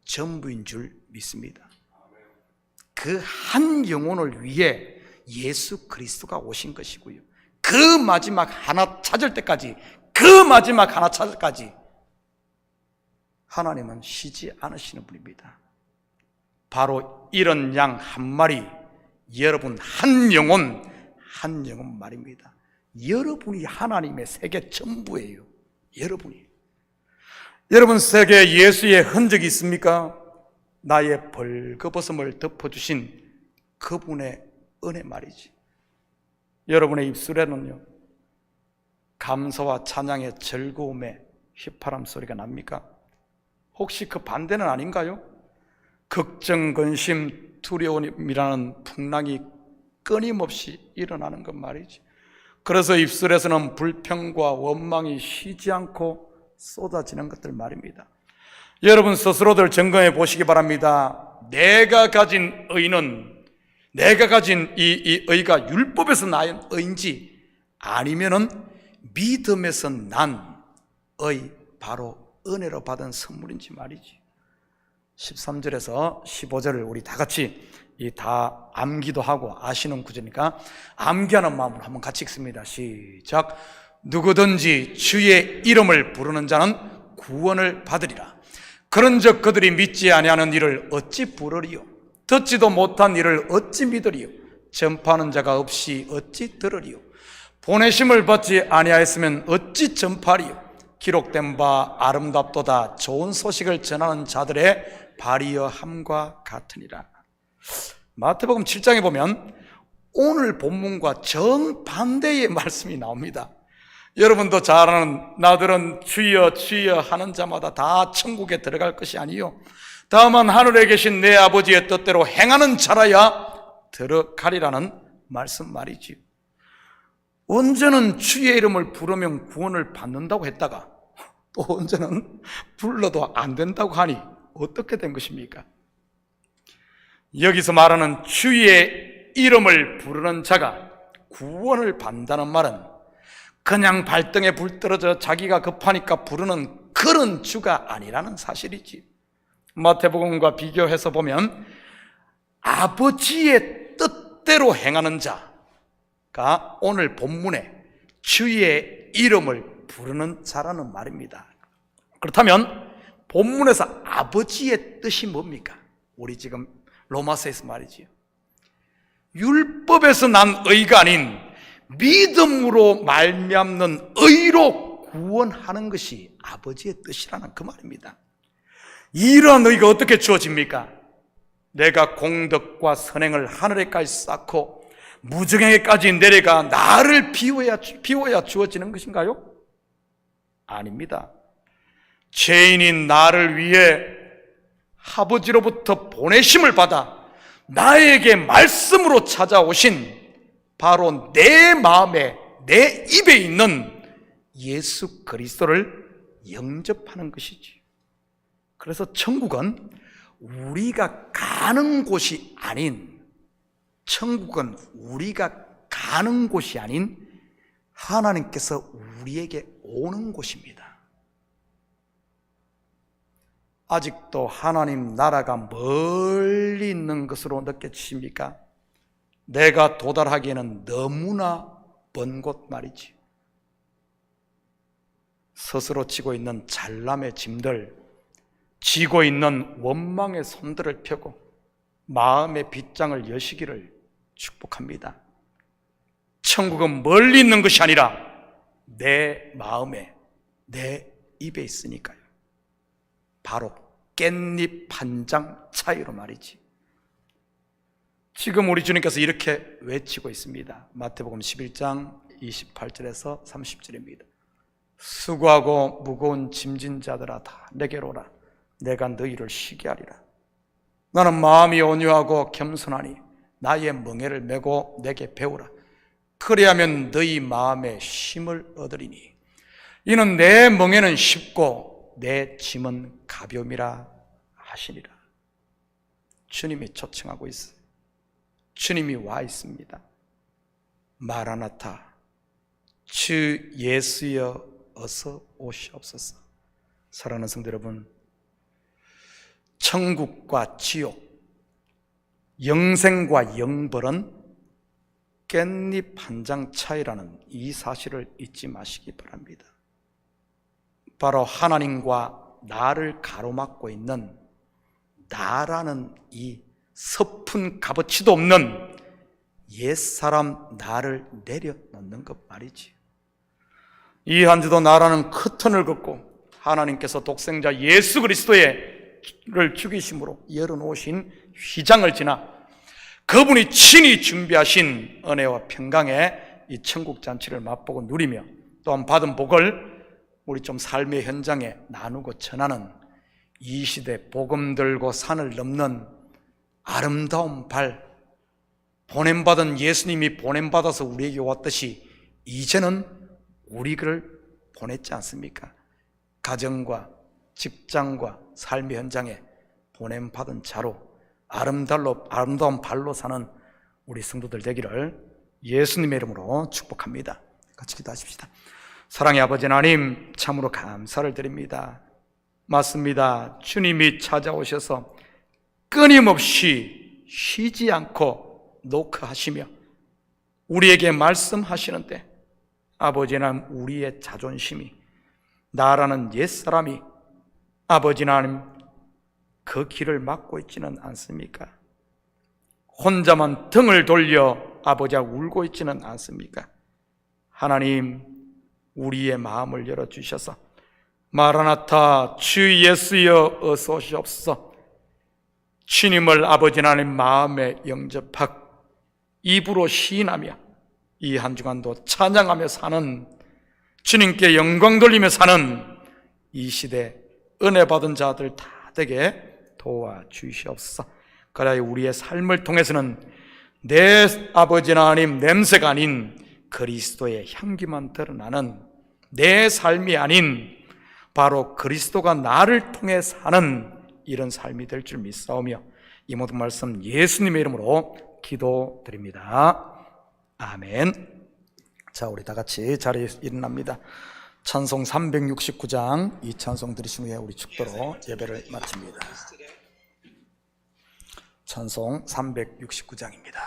전부인 줄 믿습니다. 그 한 영혼을 위해 예수 그리스도가 오신 것이고요. 그 마지막 하나 찾을 때까지 하나님은 쉬지 않으시는 분입니다. 바로 이런 양 한 마리, 여러분 한 영혼 말입니다. 여러분이 하나님의 세계 전부예요. 여러분 세계에 예수의 흔적이 있습니까? 나의 벌거벗음을 덮어주신 그분의 은혜 말이지. 여러분의 입술에는요, 감사와 찬양의 즐거움의 휘파람 소리가 납니까? 혹시 그 반대는 아닌가요? 걱정, 근심, 두려움이라는 풍랑이 끊임없이 일어나는 것 말이지. 그래서 입술에서는 불평과 원망이 쉬지 않고 쏟아지는 것들 말입니다. 여러분 스스로들 점검해 보시기 바랍니다. 내가 가진 이 의가 율법에서 난 의인지 아니면은 믿음에서 난 의, 바로 은혜로 받은 선물인지 말이지. 13절에서 15절을 우리 다 같이 다 암기도 하고 아시는 구절이니까 암기하는 마음으로 한번 같이 읽습니다. 시작. 누구든지 주의 이름을 부르는 자는 구원을 받으리라. 그런즉 그들이 믿지 아니하는 이를 어찌 부르리요? 듣지도 못한 이를 어찌 믿으리요? 전파하는 자가 없이 어찌 들으리요? 보내심을 받지 아니하였으면 어찌 전파하리요? 기록된 바 아름답도다 좋은 소식을 전하는 자들의 발이여 함과 같으니라. 마태복음 7장에 보면 오늘 본문과 정반대의 말씀이 나옵니다. 여러분도 잘 아는 나들은 주여 주여 하는 자마다 다 천국에 들어갈 것이 아니요 다만 하늘에 계신 내 아버지의 뜻대로 행하는 자라야 들어가리라는 말씀 말이지요. 언제는 주의 이름을 부르면 구원을 받는다고 했다가 또 언제는 불러도 안 된다고 하니 어떻게 된 것입니까? 여기서 말하는 주의 이름을 부르는 자가 구원을 받는다는 말은 그냥 발등에 불 떨어져 자기가 급하니까 부르는 그런 주가 아니라는 사실이지. 마태복음과 비교해서 보면 아버지의 뜻대로 행하는 자가 오늘 본문에 주의 이름을 부르는 자라는 말입니다. 그렇다면 본문에서 아버지의 뜻이 뭡니까? 우리 지금 로마서에서 말이지요. 율법에서 난 의가 아닌 믿음으로 말미암는 의로 구원하는 것이 아버지의 뜻이라는 그 말입니다. 이러한 의가 어떻게 주어집니까? 내가 공덕과 선행을 하늘에까지 쌓고 무정에까지 내려가 나를 비워야 주어지는 것인가요? 아닙니다. 죄인인 나를 위해 아버지로부터 보내심을 받아 나에게 말씀으로 찾아오신 바로 내 마음에 내 입에 있는 예수 그리스도를 영접하는 것이지. 그래서 천국은 우리가 가는 곳이 아닌 하나님께서 우리에게 오는 곳입니다. 아직도 하나님 나라가 멀리 있는 것으로 느껴지십니까? 내가 도달하기에는 너무나 먼 곳 말이지. 스스로 지고 있는 잘남의 짐들, 지고 있는 원망의 손들을 펴고 마음의 빗장을 여시기를 축복합니다. 천국은 멀리 있는 것이 아니라 내 마음에, 내 입에 있으니까요. 바로 깻잎 한 장 차이로 말이지. 지금 우리 주님께서 이렇게 외치고 있습니다. 마태복음 11장 28절에서 30절입니다. 수고하고 무거운 짐진 자들아 다 내게로 오라. 내가 너희를 쉬게 하리라. 나는 마음이 온유하고 겸손하니 나의 멍에를 메고 내게 배우라. 그리하면 너희 마음에 쉼을 얻으리니 이는 내 멍에는 쉽고 내 짐은 가벼움이라 하시니라. 주님이 초청하고 있어요. 주님이 와 있습니다. 마라나타, 주 예수여 어서 오시옵소서. 사랑하는 성도 여러분, 천국과 지옥, 영생과 영벌은 깻잎 한 장 차이라는 이 사실을 잊지 마시기 바랍니다. 바로 하나님과 나를 가로막고 있는 나라는 이 섭훈 값어치도 없는 옛사람 나를 내려놓는 것 말이지. 이 한 주도 나라는 커튼을 걷고 하나님께서 독생자 예수 그리스도를 죽이심으로 열어놓으신 휘장을 지나 그분이 친히 준비하신 은혜와 평강의 이 천국 잔치를 맛보고 누리며 또한 받은 복을 우리 좀 삶의 현장에 나누고 전하는 이 시대 복음 들고 산을 넘는 아름다운 발, 보냄받은 예수님이 보냄받아서 우리에게 왔듯이 이제는 우리를 보냈지 않습니까? 가정과 직장과 삶의 현장에 보냄받은 자로 아름다운 발로 사는 우리 성도들 되기를 예수님의 이름으로 축복합니다. 같이 기도하십시다. 사랑의 아버지 하나님, 참으로 감사를 드립니다. 맞습니다. 주님이 찾아오셔서 끊임없이 쉬지 않고 노크하시며 우리에게 말씀하시는데 아버지 하나님, 우리의 자존심이, 나라는 옛사람이 아버지 하나님 그 길을 막고 있지는 않습니까? 혼자만 등을 돌려 아버지가 울고 있지는 않습니까? 하나님, 우리의 마음을 열어주셔서 마라나타, 주 예수여 어서 오시옵소서. 주님을 아버지 하나님 마음에 영접하고 입으로 시인하며 이 한 주간도 찬양하며 사는, 주님께 영광 돌리며 사는 이 시대 은혜 받은 자들 다 되게 도와주시옵소서. 그래야 우리의 삶을 통해서는 내 아버지 하나님 냄새가 아닌 그리스도의 향기만 드러나는, 내 삶이 아닌 바로 그리스도가 나를 통해 사는 이런 삶이 될 줄 믿사오며 이 모든 말씀 예수님의 이름으로 기도드립니다. 아멘. 자, 우리 다 같이 자리에 일어납니다. 찬송 369장 이 찬송 들으신 후에 우리 축도로 예배를 마칩니다. 찬송 369장입니다.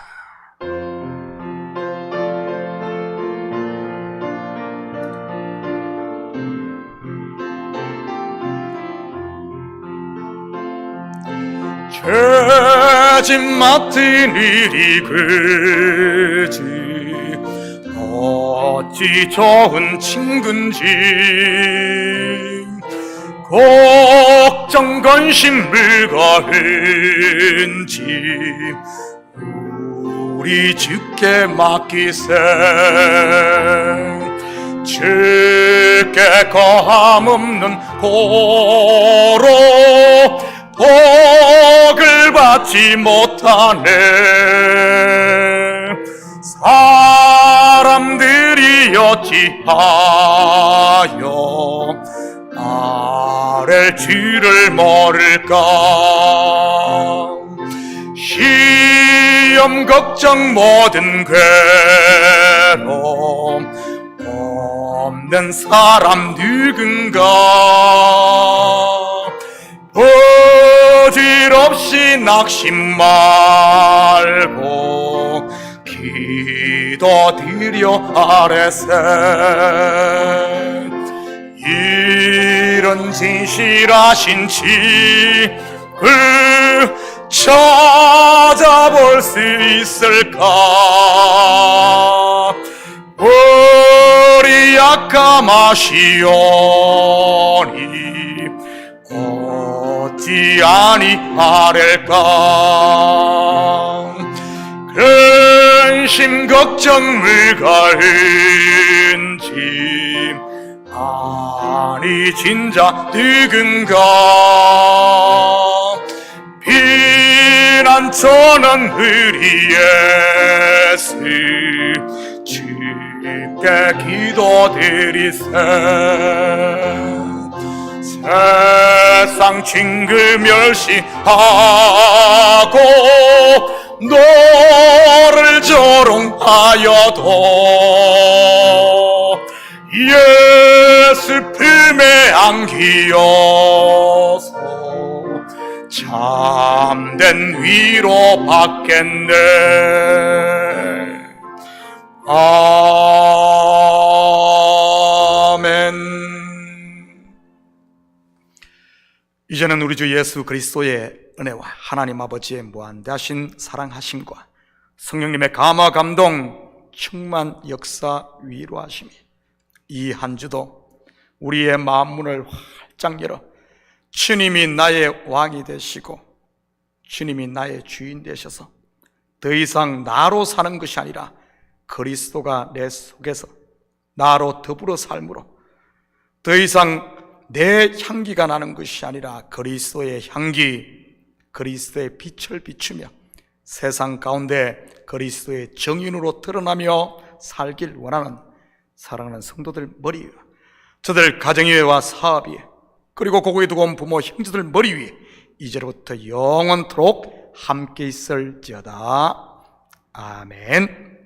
죄짐 맡은 일이 그지 어찌 좋은 친군지 걱정 관심 불가은지 우리 주께 맡기세. 주께 거함없는 고로 복을 받지 못하네. 사람들이 어찌하여 나를 주를 모를까. 시험 걱정 모든 괴로움 없는 사람 누군가. 부질없이 낙심 말고 기도드려 아뢰세. 이런 진실하신 주를 찾아볼 수 있을까. 우리 약함하시오니 듣지 아니하렐까. 근심 걱정을 가은 짐 아니 진짜 누군가 피난처는 의리에서 주께 기도드리세. 세상 징글 멸시하고 너를 조롱하여도 예수 품에 안기어서 참된 위로 받겠네. 아멘. 이제는 우리 주 예수 그리스도의 은혜와 하나님 아버지의 무한대하신 사랑하심과 성령님의 감화 감동 충만 역사 위로하심이 이 한 주도 우리의 마음문을 활짝 열어 주님이 나의 왕이 되시고 주님이 나의 주인 되셔서 더 이상 나로 사는 것이 아니라 그리스도가 내 속에서 나로 더불어 삶으로 더 이상 내 향기가 나는 것이 아니라 그리스도의 향기, 그리스도의 빛을 비추며 세상 가운데 그리스도의 정인으로 드러나며 살길 원하는 사랑하는 성도들 머리 위에, 저들 가정 위에와 사업 위에, 그리고 고국에 두고 온 부모 형제들 머리 위에 이제로부터 영원토록 함께 있을지어다. 아멘.